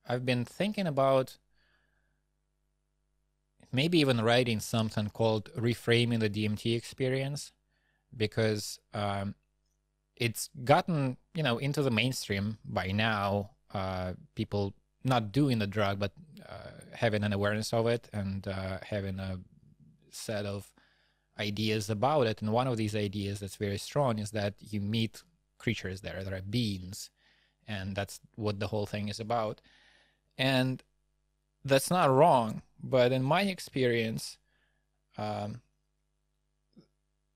I've been thinking about maybe even writing something called Reframing the DMT Experience, because it's gotten, into the mainstream by now. People not doing the drug, but having an awareness of it, and having a set of ideas about it. And one of these ideas that's very strong is that you meet creatures there. There are beings, and that's what the whole thing is about. And that's not wrong, but in my experience,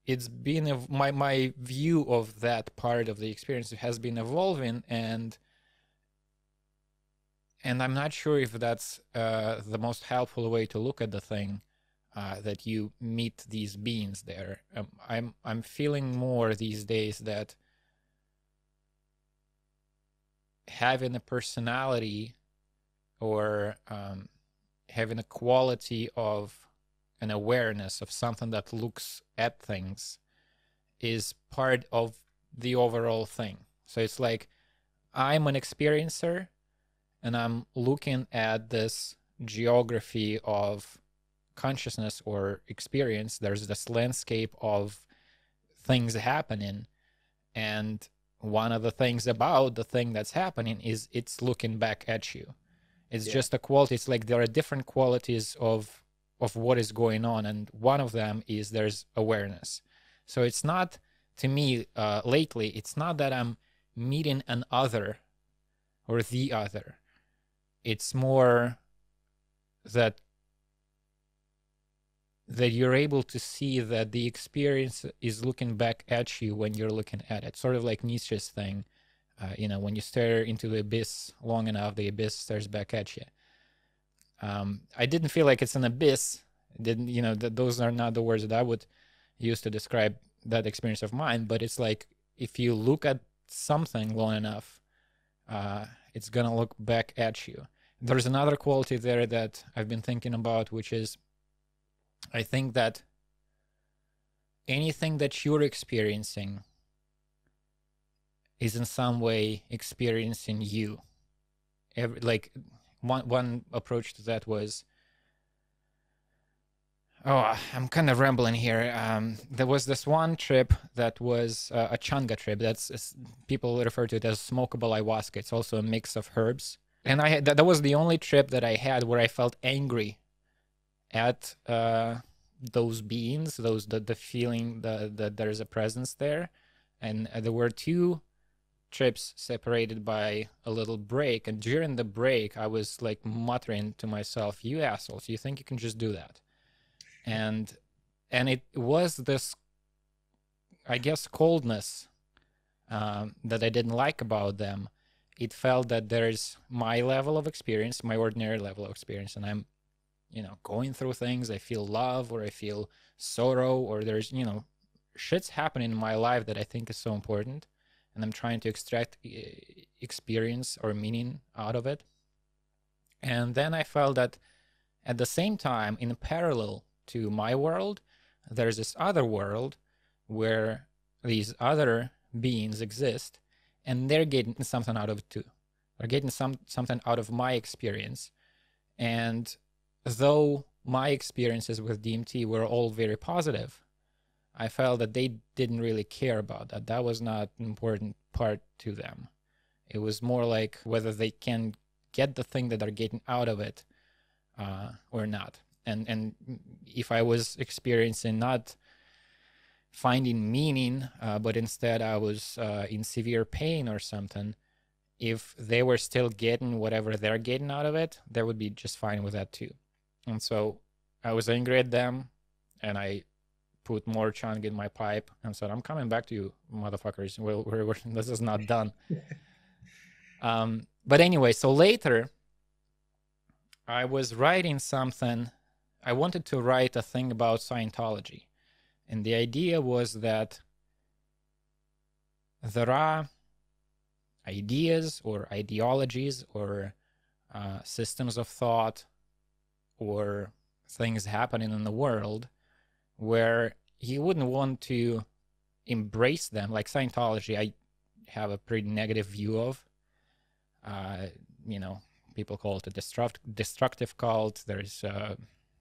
it's been my view of that part of the experience has been evolving, and I'm not sure if that's the most helpful way to look at the thing, that you meet these beings there. I'm feeling more these days that having a personality, or having a quality of an awareness of something that looks at things, is part of the overall thing. So it's like I'm an experiencer, and I'm looking at this geography of consciousness or experience. There's this landscape of things happening, and one of the things about the thing that's happening is it's looking back at you. It's just a quality. It's like there are different qualities of what is going on, and one of them is there's awareness. So it's not, to me, lately, it's not that I'm meeting an other or the other. It's more that you're able to see that the experience is looking back at you when you're looking at it. Sort of like Nietzsche's thing. When you stare into the abyss long enough, the abyss stares back at you. I didn't feel like it's an abyss. Those are not the words that I would use to describe that experience of mine, but it's like if you look at something long enough, it's gonna look back at you. There's another quality there that I've been thinking about, which is, I think that anything that you're experiencing is in some way experiencing you. One approach to that was, I'm kind of rambling here. There was this one trip that was a changa trip. People refer to it as smokable ayahuasca. It's also a mix of herbs. And that was the only trip that I had where I felt angry at those beings, the feeling that there's a presence there. And there were two trips separated by a little break, and during the break I was like muttering to myself, you assholes, you think you can just do that? And it was this, I guess, coldness that I didn't like about them. It felt that there's my level of experience, my ordinary level of experience, and I'm going through things. I feel love, or I feel sorrow, or there's shit's happening in my life that I think is so important, and I'm trying to extract experience or meaning out of it. And then I felt that at the same time, in parallel to my world, there's this other world where these other beings exist, and they're getting something out of it too. They're getting something out of my experience. And though my experiences with DMT were all very positive, I felt that they didn't really care about that. That was not an important part to them. It was more like whether they can get the thing that they're getting out of it or not. And if I was experiencing not finding meaning, but instead I was in severe pain or something, if they were still getting whatever they're getting out of it, they would be just fine with that too. And so I was angry at them, and I put more chunk in my pipe and said, I'm coming back to you, motherfuckers. This is not done. But anyway, so later I was writing something. I wanted to write a thing about Scientology. And the idea was that there are ideas or ideologies or systems of thought or things happening in the world where you wouldn't want to embrace them. Like Scientology, I have a pretty negative view of. people call it a destructive cult. There's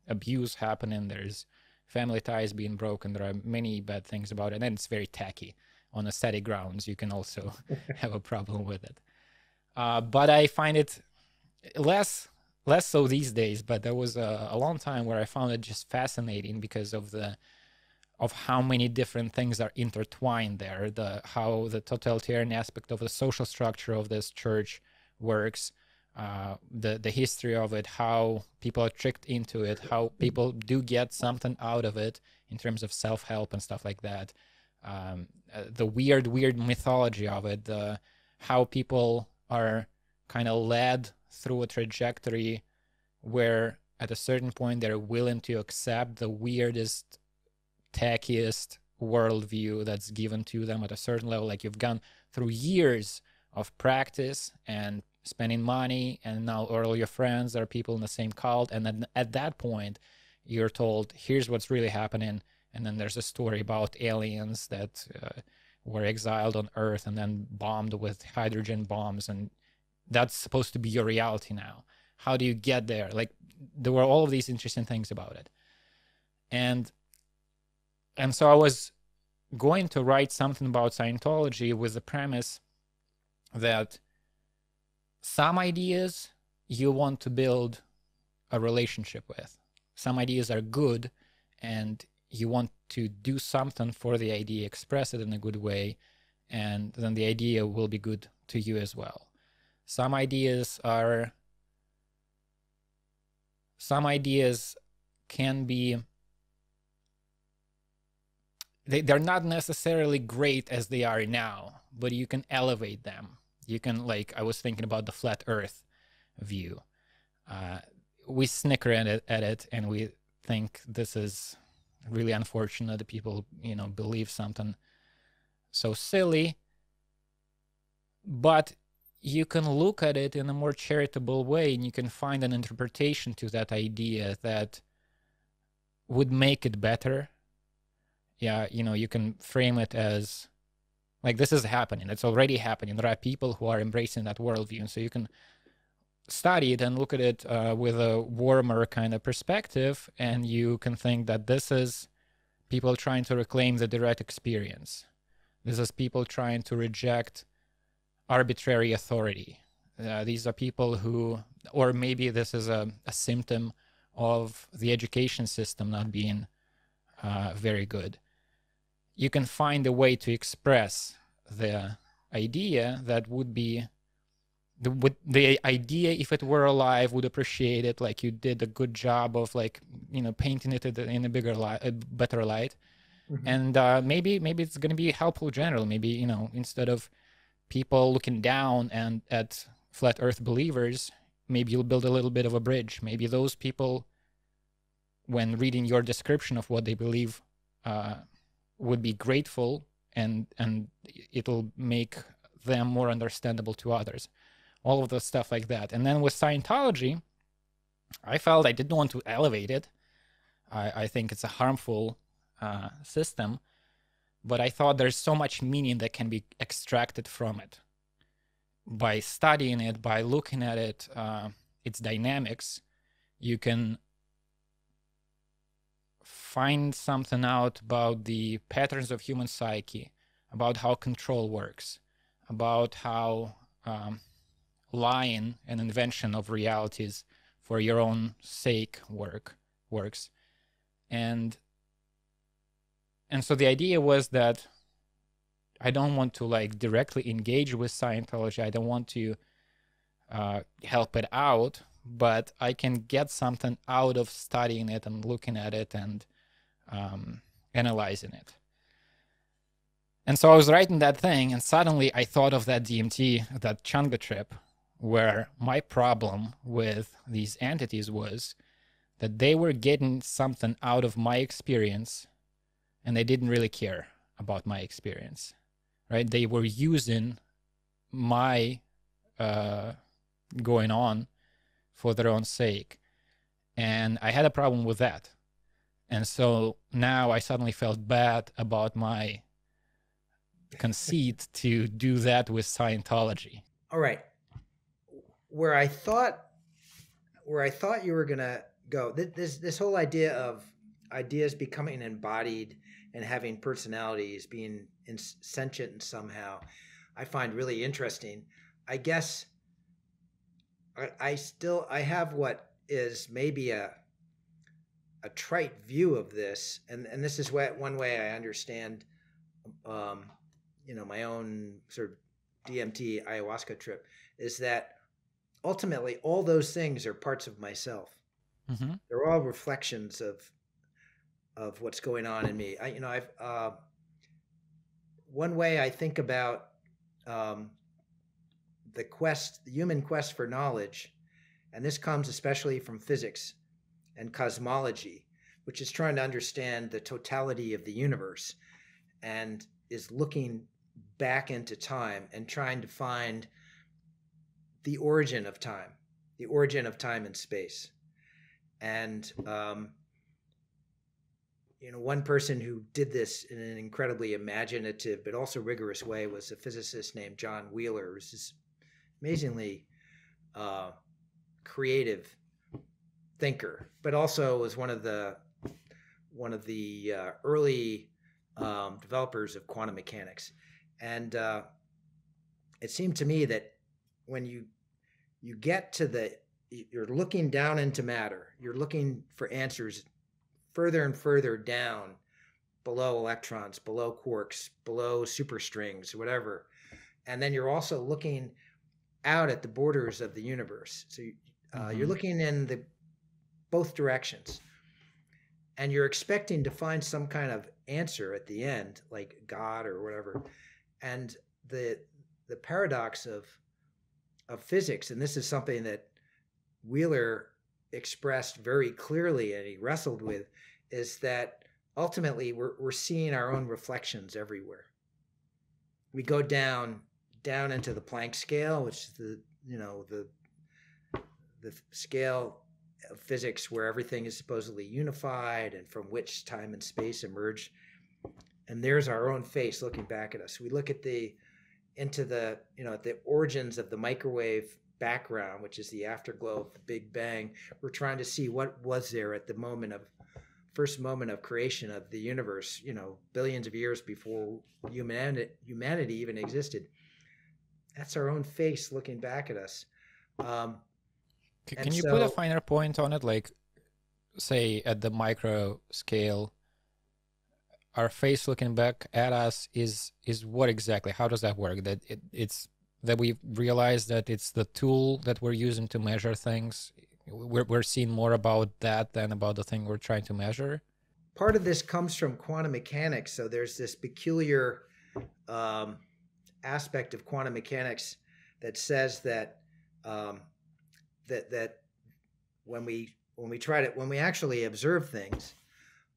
abuse happening. There's family ties being broken. There are many bad things about it, and it's very tacky. On aesthetic grounds, you can also have a problem with it. But I find it less so these days. But there was a long time where I found it just fascinating because of how many different things are intertwined there. How the totalitarian aspect of the social structure of this church works, the history of it, how people are tricked into it, how people do get something out of it in terms of self-help and stuff like that. The weird mythology of it, how people are kind of led through a trajectory where at a certain point they're willing to accept the weirdest, tackiest worldview that's given to them at a certain level. Like you've gone through years of practice and spending money, and now all your friends are people in the same cult, and then at that point you're told, here's what's really happening. And then there's a story about aliens that were exiled on Earth and then bombed with hydrogen bombs, and that's supposed to be your reality now. How do you get there? Like, there were all of these interesting things about it. And so I was going to write something about Scientology with the premise that some ideas you want to build a relationship with. Some ideas are good, and you want to do something for the idea, express it in a good way, and then the idea will be good to you as well. Some ideas can be, they're not necessarily great as they are now, but you can elevate them. You can, like, I was thinking about the flat earth view. We snicker at it and we think this is really unfortunate that people, believe something so silly. But you can look at it in a more charitable way, and you can find an interpretation to that idea that would make it better. Yeah, you can frame it as, like, this is happening. It's already happening. There are people who are embracing that worldview. And so you can study it and look at it with a warmer kind of perspective, and you can think that this is people trying to reclaim the direct experience. This is people trying to reject arbitrary authority. These are people who, or maybe this is a symptom of the education system not being very good. You can find a way to express the idea that would be, the idea, if it were alive, would appreciate it. Like, you did a good job of, like, painting it in a bigger light, a better light. Mm-hmm. And maybe it's going to be helpful generally. Maybe, instead of people looking down and at flat earth believers, maybe you'll build a little bit of a bridge. Maybe those people, when reading your description of what they believe, would be grateful, and it'll make them more understandable to others. All of the stuff like that. And then with Scientology, I felt I didn't want to elevate it. I think it's a harmful system, but I thought there's so much meaning that can be extracted from it. By studying it, by looking at it, its dynamics, you can find something out about the patterns of human psyche, about how control works, about how lying and invention of realities for your own sake works. And so the idea was that I don't want to, like, directly engage with Scientology. I don't want to help it out, but I can get something out of studying it and looking at it and analyzing it. And so I was writing that thing, and suddenly I thought of that DMT, that Changa trip, where my problem with these entities was that they were getting something out of my experience, and they didn't really care about my experience, right? They were using my going on for their own sake. And I had a problem with that. And so now I suddenly felt bad about my conceit to do that with Scientology. All right. Where I thought where I thought you were gonna go. This whole idea of ideas becoming embodied and having personalities, being sentient somehow, I find really interesting. I guess I have what is maybe a trite view of this, and this is one way I understand, my own sort of DMT ayahuasca trip, is that ultimately all those things are parts of myself. Mm-hmm. They're all reflections of what's going on in me. I've one way I think about the human quest for knowledge, and this comes especially from physics and cosmology, which is trying to understand the totality of the universe and is looking back into time and trying to find the origin of time and space. And, one person who did this in an incredibly imaginative but also rigorous way was a physicist named John Wheeler, who's this amazingly creative thinker, but also was one of the early developers of quantum mechanics. And it seemed to me that when you get to you're looking down into matter, you're looking for answers further and further down, below electrons, below quarks, below superstrings, whatever. And then you're also looking out at the borders of the universe. So you're looking in both directions, and you're expecting to find some kind of answer at the end, like God or whatever. And the paradox of physics, and this is something that Wheeler expressed very clearly and he wrestled with, is that ultimately we're seeing our own reflections everywhere. We go down into the Planck scale, which is the scale of physics where everything is supposedly unified and from which time and space emerge. And there's our own face looking back at us. We look at the origins of the microwave background, which is the afterglow of the Big Bang. We're trying to see what was there at the first moment of creation of the universe, billions of years before humanity even existed. That's our own face looking back at us. Can you put a finer point on it? Like, say, at the micro scale, our face looking back at us is what exactly? How does that work? That it's that we realize that it's the tool that we're using to measure things. We're seeing more about that than about the thing we're trying to measure. Part of this comes from quantum mechanics. So there's this peculiar aspect of quantum mechanics that says that that when we actually observe things,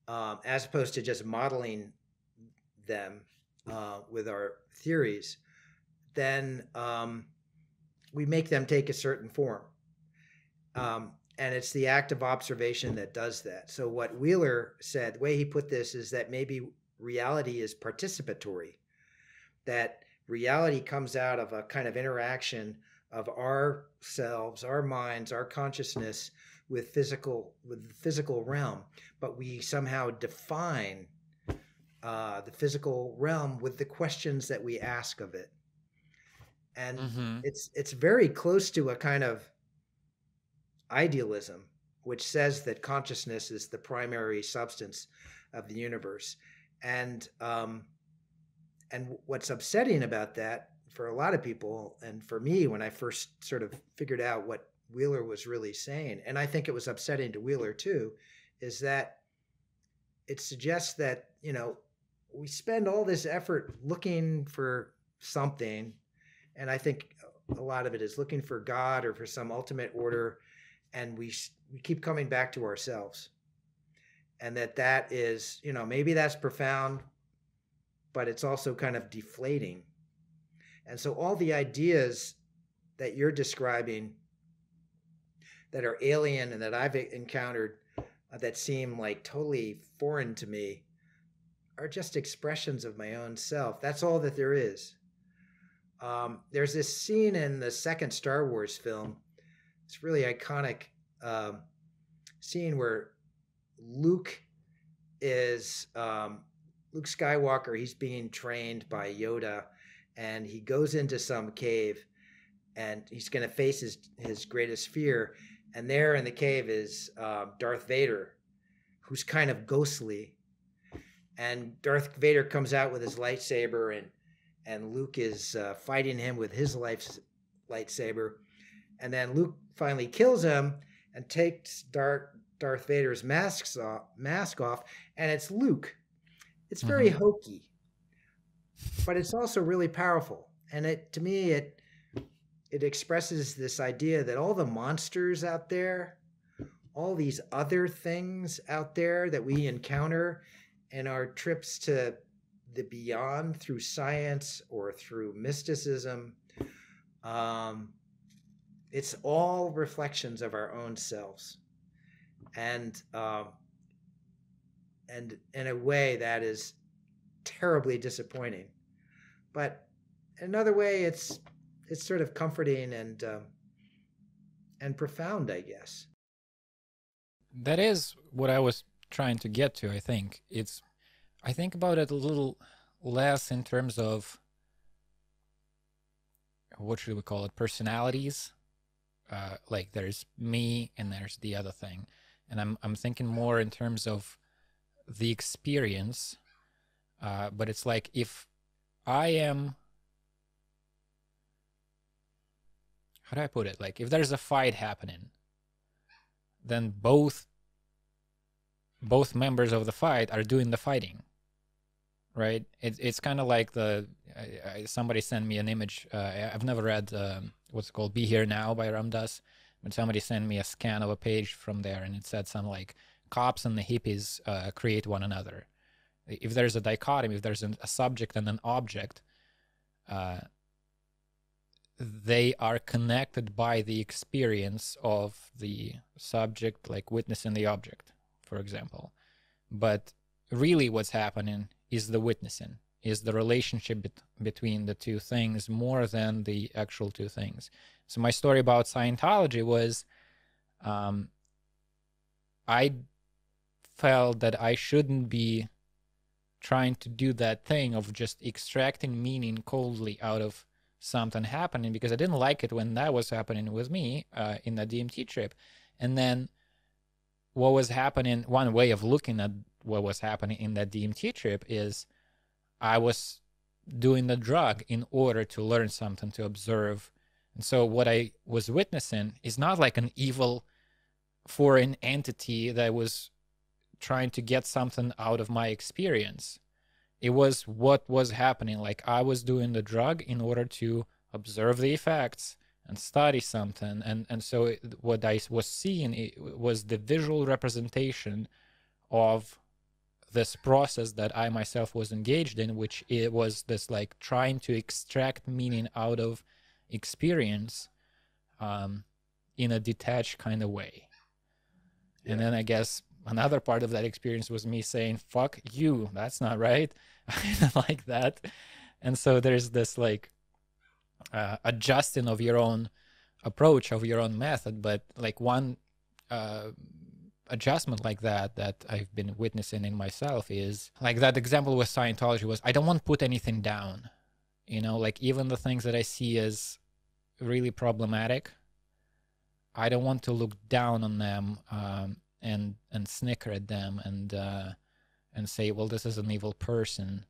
as opposed to just modeling them with our theories, then we make them take a certain form. And it's the act of observation that does that. So what Wheeler said, the way he put this, is that maybe reality is participatory, that reality comes out of a kind of interaction of ourselves, our minds, our consciousness with the physical realm, but we somehow define the physical realm with the questions that we ask of it. And it's very close to a kind of idealism, which says that consciousness is the primary substance of the universe. And what's upsetting about that for a lot of people, and for me when I first sort of figured out what Wheeler was really saying, and I think it was upsetting to Wheeler too, is that it suggests that, we spend all this effort looking for something, and I think a lot of it is looking for God or for some ultimate order, and we keep coming back to ourselves. And that is, maybe that's profound, but it's also kind of deflating. And so all the ideas that you're describing that are alien and that I've encountered that seem like totally foreign to me are just expressions of my own self. That's all that there is. There's this scene in the second Star Wars film. It's really iconic. scene where Luke is Luke Skywalker. He's being trained by Yoda, and he goes into some cave, and he's going to face his greatest fear. And there in the cave is Darth Vader, who's kind of ghostly. And Darth Vader comes out with his lightsaber, and Luke is fighting him with his lightsaber. And then Luke finally kills him and takes Darth Vader's mask off, and it's Luke. It's very hokey, but it's also really powerful. And to me, it expresses this idea that all the monsters out there, all these other things out there that we encounter in our trips to the beyond through science or through mysticism, it's all reflections of our own selves. And in a way that is terribly disappointing. But in another way, it's sort of comforting and profound, I guess. That is what I was trying to get to, I think. I think about it a little less in terms of, what should we call it, personalities. Like there's me and there's the other thing. And I'm thinking more in terms of the experience. But it's like, if I am, how do I put it? Like if there's a fight happening, then both members of the fight are doing the fighting, right? It's kind of like somebody sent me an image. I've never read what's it called, Be Here Now by Ram Dass, but somebody sent me a scan of a page from there, and it said something like, cops and the hippies create one another. If there's a dichotomy, if there's a subject and an object, they are connected by the experience of the subject, like witnessing the object, for example. But really what's happening is the witnessing, is the relationship between the two things more than the actual two things. So my story about Scientology was, I felt that I shouldn't be trying to do that thing of just extracting meaning coldly out of something happening, because I didn't like it when that was happening with me in the DMT trip. And then what was happening, one way of looking at what was happening in that DMT trip is I was doing the drug in order to learn something, to observe. And so what I was witnessing is not like an evil foreign entity that was trying to get something out of my experience. It was what was happening. Like I was doing the drug in order to observe the effects and study something. And so what I was seeing was the visual representation of this process that I myself was engaged in, which it was this like trying to extract meaning out of experience in a detached kind of way. Yeah. And then I guess another part of that experience was me saying, fuck you, that's not right. I don't like that. And so there's this like adjusting of your own approach, of your own method. But like one adjustment like that I've been witnessing in myself is like that example with Scientology was, I don't want to put anything down, you know, like even the things that I see as really problematic, I don't want to look down on them and snicker at them and say, well, this is an evil person.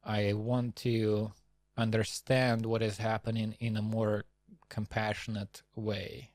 I want to understand what is happening in a more compassionate way.